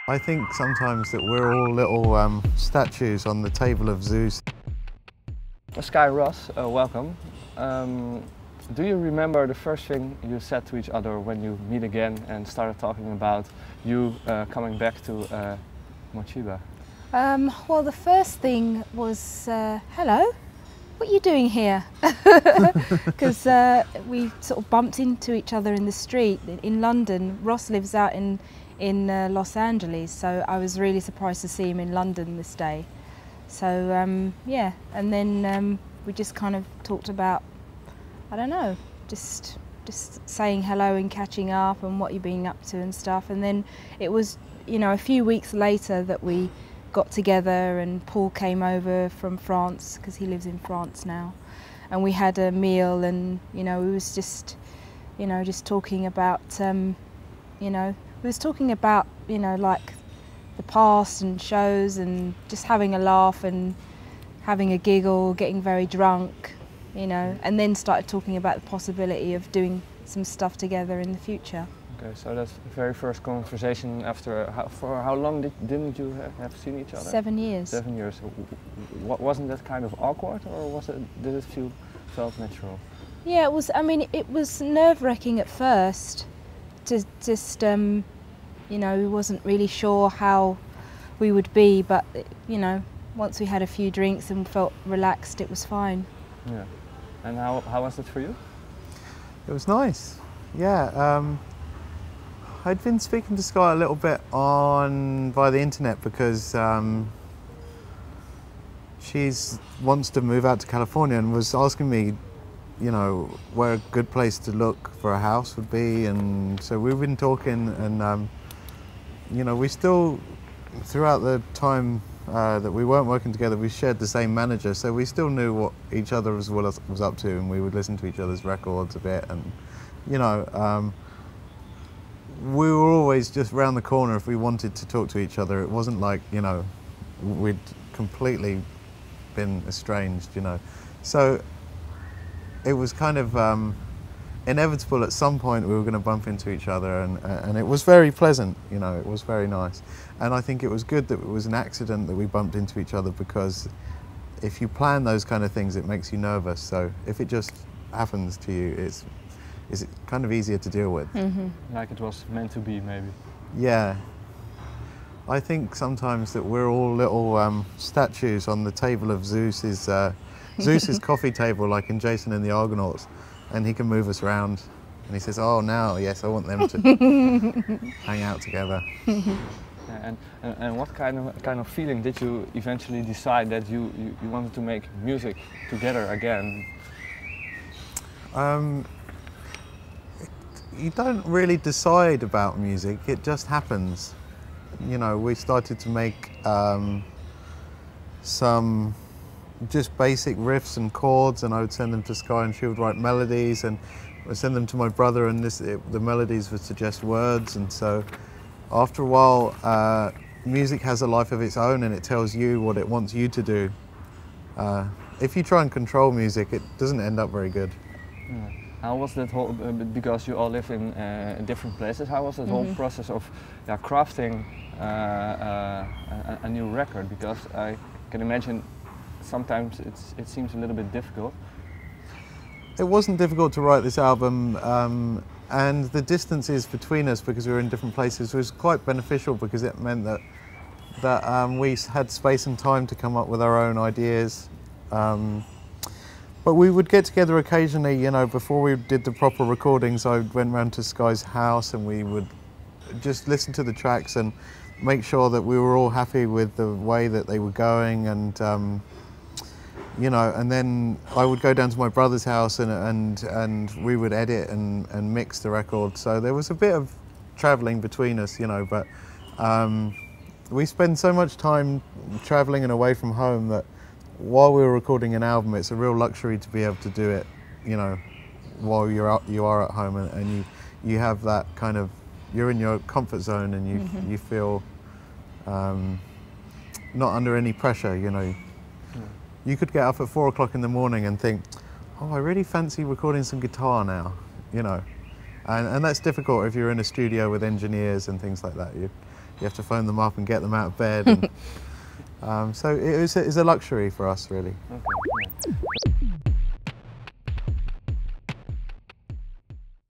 I think sometimes that we're all little statues on the table of Zeus. Skye and Ross, welcome. Do you remember the first thing you said to each other when you meet again and started talking about you coming back to Morcheeba? Well, the first thing was, hello, what are you doing here? Because we sort of bumped into each other in the street in London. Ross lives out in Los Angeles, so I was really surprised to see him in London this day. So yeah, and then we just kind of talked about, I don't know, just saying hello and catching up and what you've been up to and stuff. And then it was, you know, a few weeks later that we got together and Paul came over from France because he lives in France now, and we had a meal, and you know, we was just, you know, just talking about, you know, we was talking about, you know, like the past and shows and just having a laugh and having a giggle, getting very drunk, you know, and then started talking about the possibility of doing some stuff together in the future. Okay, so that's the very first conversation after, for how long didn't you have seen each other? 7 years. 7 years. Wasn't that kind of awkward, or did it felt natural? Yeah, it was, I mean, it was nerve-wracking at first to just, you know, we wasn't really sure how we would be, but, you know, once we had a few drinks and felt relaxed, it was fine. Yeah. And how was it for you? It was nice, yeah. I'd been speaking to Skye a little bit via the internet because she wants to move out to California and was asking me, you know, where a good place to look for a house would be, and so we've been talking, and you know, we still, throughout the time that we weren't working together, we shared the same manager, so we still knew what each other was up to, and we would listen to each other's records a bit, and you know, we were always just round the corner if we wanted to talk to each other. It wasn't like, you know, we'd completely been estranged, you know. So it was kind of inevitable at some point we were going to bump into each other, and it was very pleasant, you know, it was very nice. And I think it was good that it was an accident that we bumped into each other, because if you plan those kind of things, it makes you nervous. So if it just happens to you, it's kind of easier to deal with. Mm-hmm. Like it was meant to be, maybe. Yeah. I think sometimes that we're all little statues on the table of Zeus's coffee table, like in Jason and the Argonauts, and he can move us around. And he says, "Oh, now, yes, I want them to hang out together." And what kind of feeling did you eventually decide that you wanted to make music together again? You don't really decide about music, it just happens. You know, we started to make some just basic riffs and chords, and I would send them to Skye and she would write melodies, and I'd send them to my brother, and the melodies would suggest words. And so after a while, music has a life of its own, and it tells you what it wants you to do. If you try and control music, it doesn't end up very good. Yeah. How was that whole, because you all live in different places, how was that whole process of crafting a new record? Because I can imagine sometimes it seems a little bit difficult. It wasn't difficult to write this album, and the distances between us, because we were in different places, was quite beneficial, because it meant that we had space and time to come up with our own ideas. But we would get together occasionally, you know, before we did the proper recordings. I went round to Skye's house and we would just listen to the tracks and make sure that we were all happy with the way that they were going, and you know, and then I would go down to my brother's house and we would edit and mix the record. So there was a bit of travelling between us, you know, but we spend so much time travelling and away from home that while we were recording an album, it's a real luxury to be able to do it, you know, while you are at home, and you have that kind of, you're in your comfort zone, and you feel not under any pressure, you know. You could get up at 4 o'clock in the morning and think, oh, I really fancy recording some guitar now, you know. And that's difficult if you're in a studio with engineers and things like that. you have to phone them up and get them out of bed. And, so it's a luxury for us, really. Okay.